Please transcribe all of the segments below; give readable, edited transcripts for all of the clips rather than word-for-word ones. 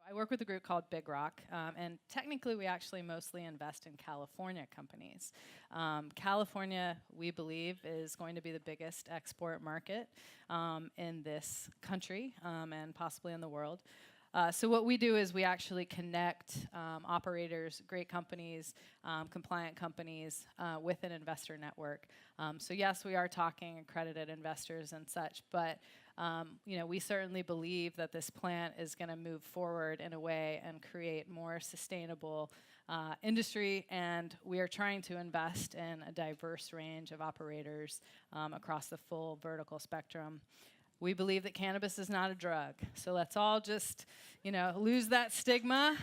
I work with a group called Big Rock, and technically we actually mostly invest in California companies. California, we believe, is going to be the biggest export market in this country and possibly in the world. So what we do is we actually connect operators, great companies, compliant companies with an investor network. So yes, we are talking accredited investors and such, but we certainly believe that this plant is going to move forward in a way and create more sustainable industry, and we are trying to invest in a diverse range of operators across the full vertical spectrum. We believe that cannabis is not a drug, so let's all just, lose that stigma.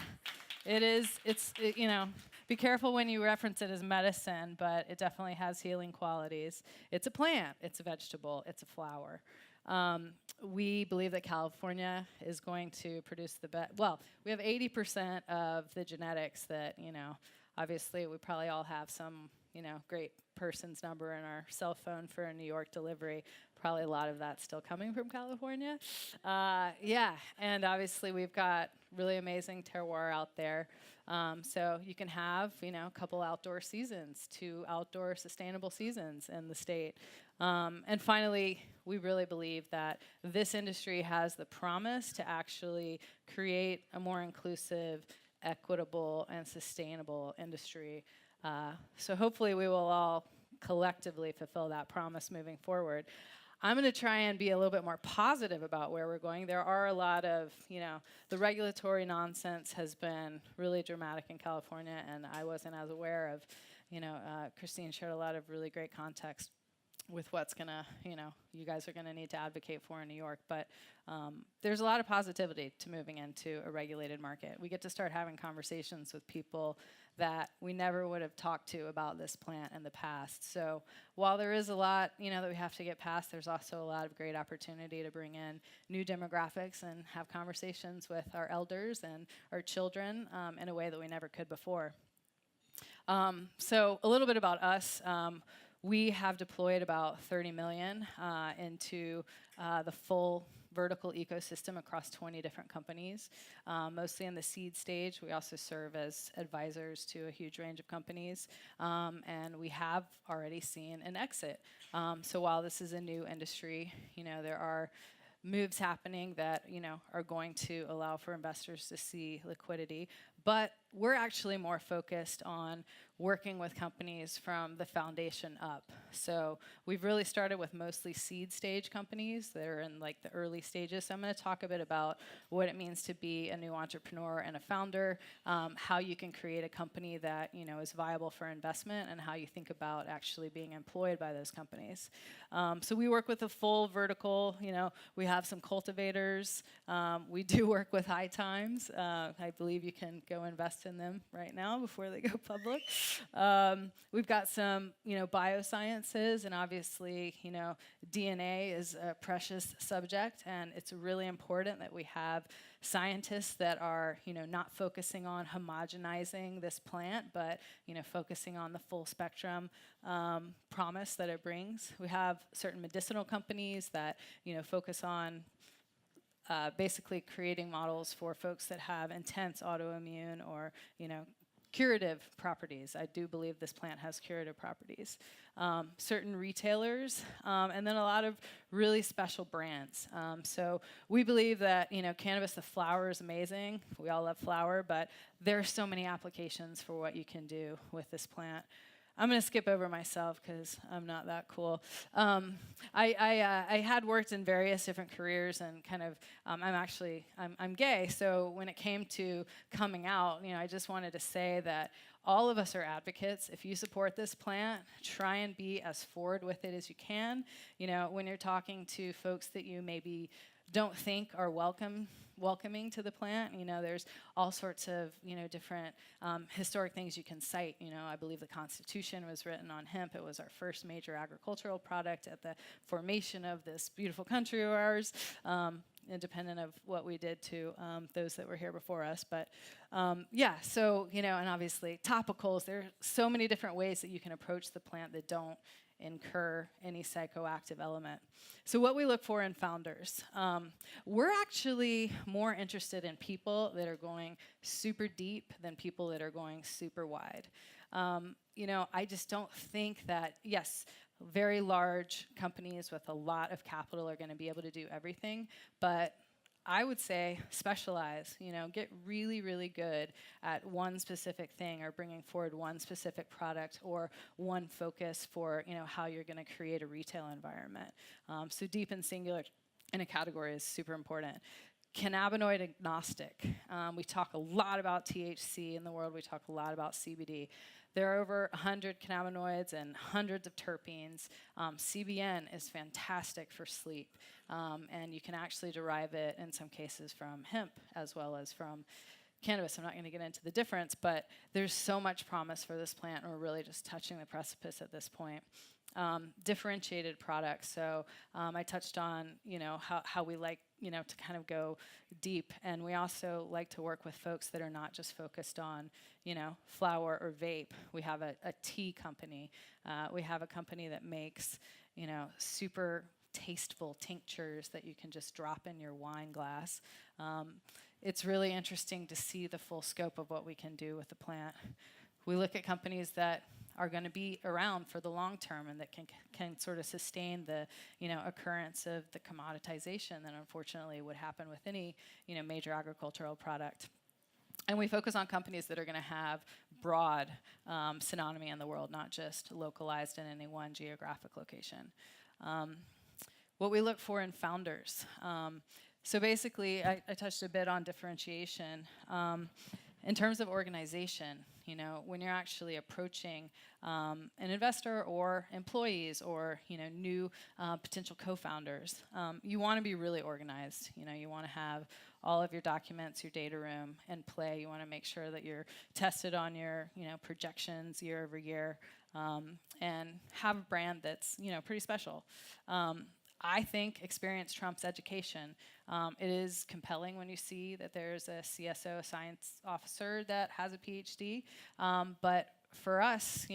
Be careful when you reference it as medicine, but it definitely has healing qualities. It's a plant, it's a vegetable, it's a flower. We believe that California is going to produce the best. Well, we have 80% of the genetics that, obviously we probably all have some, great person's number in our cell phone for a New York delivery. Probably a lot of that's still coming from California. And obviously we've got really amazing terroir out there. So you can have, a couple outdoor seasons, 2 outdoor sustainable seasons in the state. And finally, we really believe that this industry has the promise to actually create a more inclusive, equitable, and sustainable industry. So hopefully we will all collectively fulfill that promise moving forward. I'm going to try and be a little bit more positive about where we're going. There are a lot of, the regulatory nonsense has been really dramatic in California, and I wasn't as aware of, Christine shared a lot of really great context with what's going to, you guys are going to need to advocate for in New York. But there's a lot of positivity to moving into a regulated market. We get to start having conversations with people that we never would have talked to about this plant in the past. So while there is a lot, that we have to get past, there's also a lot of great opportunity to bring in new demographics and have conversations with our elders and our children in a way that we never could before. So a little bit about us. We have deployed about $30 million into the full vertical ecosystem across 20 different companies, mostly in the seed stage. We also serve as advisors to a huge range of companies, and we have already seen an exit. So while this is a new industry, there are moves happening that are going to allow for investors to see liquidity, but we're actually more focused on working with companies from the foundation up. So we've really started with mostly seed stage companies that are in the early stages. So I'm going to talk a bit about what it means to be a new entrepreneur and a founder, how you can create a company that is viable for investment, and how you think about actually being employed by those companies. So we work with a full vertical. We have some cultivators. We do work with High Times. I believe you can go invest in them right now before they go public. We've got some, biosciences, and obviously, DNA is a precious subject, and it's really important that we have scientists that are, not focusing on homogenizing this plant, but, focusing on the full spectrum promise that it brings. We have certain medicinal companies that, focus on basically creating models for folks that have intense autoimmune or, curative properties. I do believe this plant has curative properties. Certain retailers, and then a lot of really special brands. So we believe that, cannabis, the flower is amazing. We all love flower, but there are so many applications for what you can do with this plant. I'm going to skip over myself because I'm not that cool. I had worked in various different careers, and kind of, I'm gay. So when it came to coming out, I just wanted to say that all of us are advocates. If you support this plant, try and be as forward with it as you can. When you're talking to folks that you maybe don't think are welcoming to the plant, there's all sorts of, different historic things you can cite. I believe the Constitution was written on hemp. It was our first major agricultural product at the formation of this beautiful country of ours, independent of what we did to those that were here before us. But so, and obviously topicals, there are so many different ways that you can approach the plant that don't incur any psychoactive element. So what we look for in founders, we're actually more interested in people that are going super deep than people that are going super wide. I just don't think that, yes, very large companies with a lot of capital are going to be able to do everything, but I would say specialize, get really, really good at one specific thing or bringing forward one specific product or one focus for, how you're going to create a retail environment. So deep and singular in a category is super important. Cannabinoid agnostic. We talk a lot about THC in the world. We talk a lot about CBD. There are over 100 cannabinoids and hundreds of terpenes. CBN is fantastic for sleep, and you can actually derive it in some cases from hemp as well as from cannabis. I'm not going to get into the difference, but there's so much promise for this plant, and we're really just touching the precipice at this point. Differentiated products. So I touched on, how we like, to kind of go deep, and we also like to work with folks that are not just focused on, flower or vape. We have a tea company. We have a company that makes, super tasteful tinctures that you can just drop in your wine glass. It's really interesting to see the full scope of what we can do with the plant. We look at companies that are going to be around for the long term and that can sort of sustain the occurrence of the commoditization that unfortunately would happen with any major agricultural product. And we focus on companies that are going to have broad synonymy in the world, not just localized in any one geographic location. What we look for in founders. So basically, I touched a bit on differentiation. In terms of organization, when you're actually approaching an investor or employees or new potential co-founders, you want to be really organized. You want to have all of your documents, your data room in play. You want to make sure that you're tested on your projections year over year, and have a brand that's pretty special. I think experience trumps education. It is compelling when you see that there's a CSO, a science officer, that has a PhD. But for us,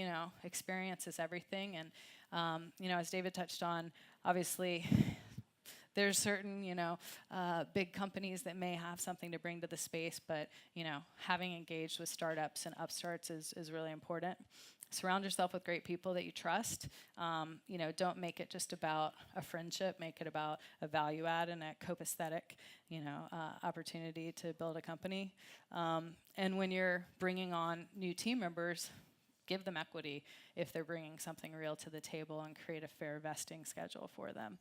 experience is everything. And, as David touched on, obviously, there's certain, big companies that may have something to bring to the space, but, having engaged with startups and upstarts is really important. Surround yourself with great people that you trust. Don't make it just about a friendship. Make it about a value add and a copaesthetic, opportunity to build a company. And when you're bringing on new team members, give them equity if they're bringing something real to the table, and create a fair vesting schedule for them.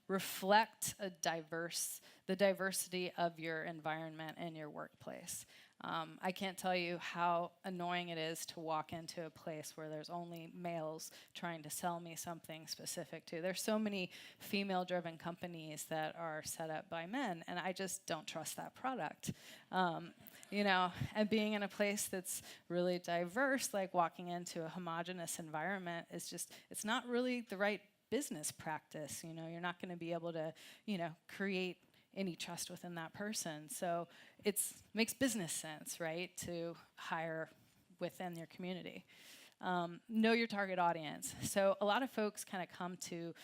Reflect the diversity of your environment and your workplace. I can't tell you how annoying it is to walk into a place where there's only males trying to sell me something specific to. There's so many female-driven companies that are set up by men, and I just don't trust that product. And being in a place that's really diverse, like walking into a homogenous environment, it's not really the right business practice. You're not going to be able to, create any trust within that person. So it makes business sense, right, to hire within your community. Know your target audience. So a lot of folks kind of come to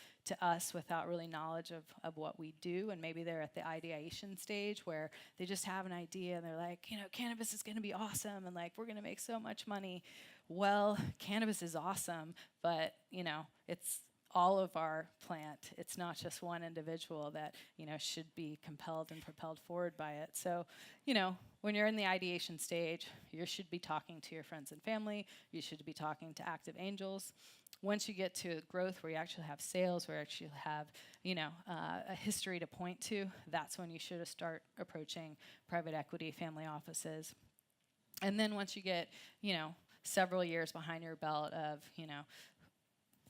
us without really knowledge of what we do, and maybe they're at the ideation stage where they just have an idea and they're like, cannabis is going to be awesome, and like we're going to make so much money. Well, cannabis is awesome, but it's all of our plant. It's not just one individual that should be compelled and propelled forward by it. So when you're in the ideation stage, you should be talking to your friends and family. You should be talking to active angels. Once you get to growth where you actually have sales, where you actually have a history to point to, that's when you should start approaching private equity, family offices. And then once you get several years behind your belt of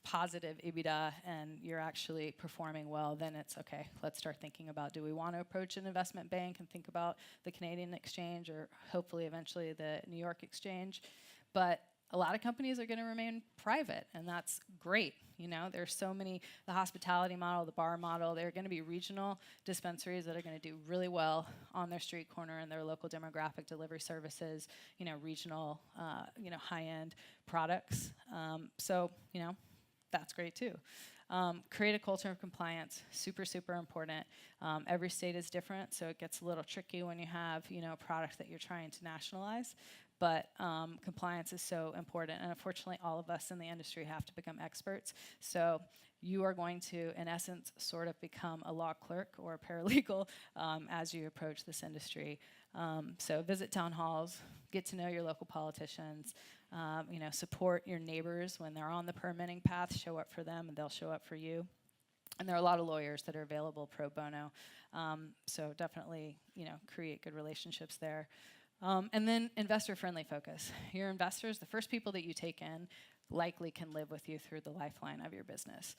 positive EBITDA and you're actually performing well, then it's okay, let's start thinking about, do we want to approach an investment bank and think about the Canadian exchange, or hopefully eventually the New York exchange? But a lot of companies are going to remain private, and that's great. There's so many, the hospitality model, the bar model, there are going to be regional dispensaries that are going to do really well on their street corner and their local demographic delivery services, regional, high-end products. So, that's great too. Create a culture of compliance, super, super important. Every state is different, so it gets a little tricky when you have, a product that you're trying to nationalize. But compliance is so important, and unfortunately, all of us in the industry have to become experts. So you are going to, in essence, sort of become a law clerk or a paralegal as you approach this industry. So visit town halls, get to know your local politicians, support your neighbors when they're on the permitting path, show up for them, and they'll show up for you. And there are a lot of lawyers that are available pro bono, so definitely, create good relationships there. And then investor-friendly focus. Your investors, the first people that you take in, likely can live with you through the lifeline of your business.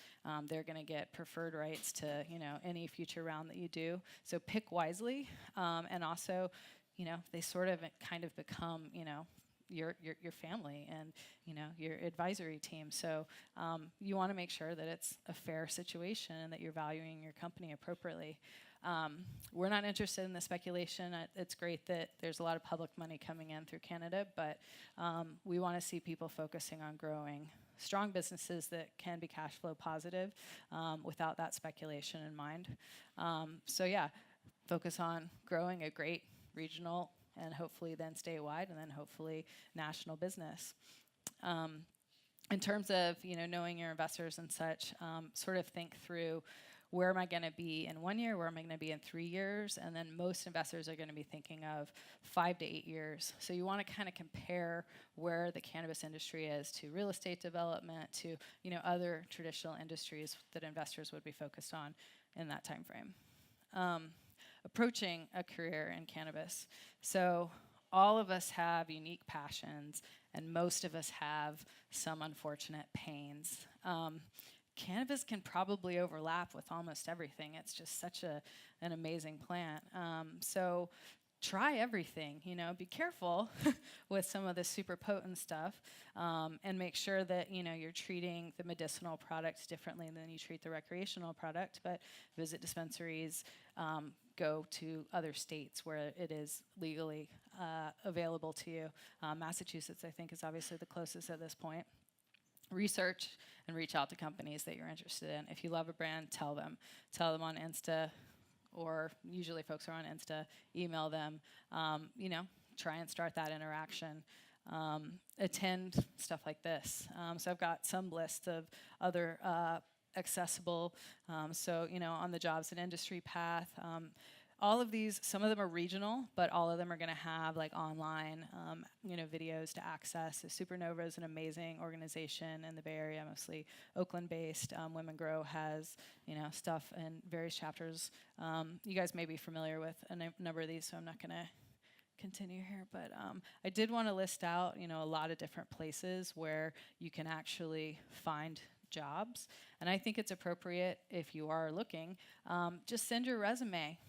They're going to get preferred rights to, any future round that you do. So pick wisely, and also, they sort of kind of become, your family and your advisory team. So you want to make sure that it's a fair situation and that you're valuing your company appropriately. We're not interested in the speculation. It's great that there's a lot of public money coming in through Canada, but we want to see people focusing on growing strong businesses that can be cash flow positive without that speculation in mind. So yeah, focus on growing a great regional and hopefully then statewide and then hopefully national business. In terms of knowing your investors and such, sort of think through, where am I going to be in 1 year? Where am I going to be in 3 years? And then most investors are going to be thinking of 5 to 8 years. So you want to kind of compare where the cannabis industry is to real estate development, to other traditional industries that investors would be focused on in that time frame. Approaching a career in cannabis. So all of us have unique passions, and most of us have some unfortunate pains. Cannabis can probably overlap with almost everything. It's just such an amazing plant. So try everything, be careful with some of the super potent stuff, and make sure that, you're treating the medicinal product differently than you treat the recreational product, but visit dispensaries, go to other states where it is legally available to you. Massachusetts, I think, is obviously the closest at this point. Research and reach out to companies that you're interested in. If you love a brand, tell them. Tell them on Insta, or usually folks are on Insta, email them, try and start that interaction. Attend stuff like this. So I've got some list of other accessible, on the jobs and industry path. All of these, some of them are regional, but all of them are going to have online, videos to access. So Supernova is an amazing organization in the Bay Area, mostly Oakland-based. Women Grow has, stuff in various chapters. You guys may be familiar with a number of these, so I'm not going to continue here. But I did want to list out, a lot of different places where you can actually find jobs. And I think it's appropriate, if you are looking, just send your resume,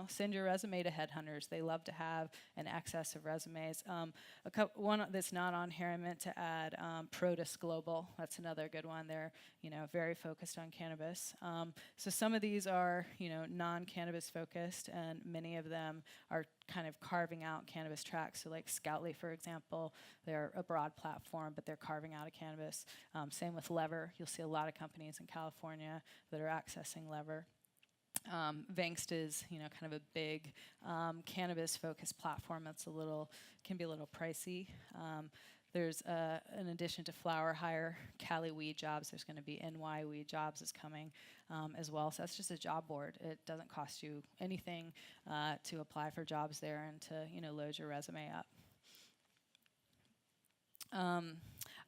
send your resume to headhunters. They love to have an excess of resumes. One that's not on here, I meant to add Protus Global. That's another good one. They're, very focused on cannabis. So some of these are, non-cannabis focused, and many of them are kind of carving out cannabis tracks. So like Scoutly, for example, they're a broad platform, but they're carving out a cannabis. Same with Lever. You'll see a lot of companies in California that are accessing Lever. Vangst is, kind of a big cannabis-focused platform that's can be a little pricey. There's, in addition to Flower Hire, Cali Weed Jobs, there's going to be NY Weed Jobs is coming as well. So that's just a job board. It doesn't cost you anything to apply for jobs there and to, load your resume up.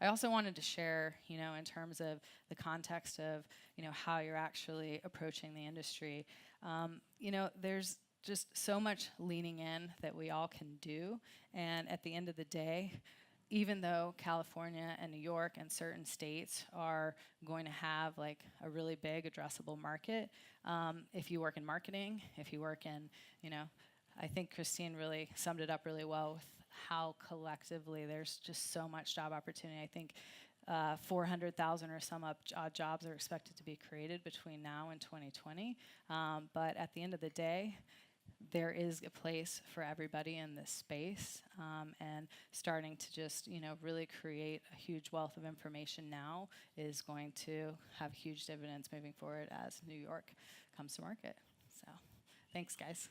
I also wanted to share, in terms of the context of, how you're actually approaching the industry. There's just so much leaning in that we all can do. And at the end of the day, even though California and New York and certain states are going to have a really big addressable market, if you work in marketing, if you work in, I think Christine really summed it up really well with how collectively there's just so much job opportunity. I think 400,000 or some jobs are expected to be created between now and 2020. But at the end of the day, there is a place for everybody in this space, and starting to just, really create a huge wealth of information now is going to have huge dividends moving forward as New York comes to market. So, thanks, guys.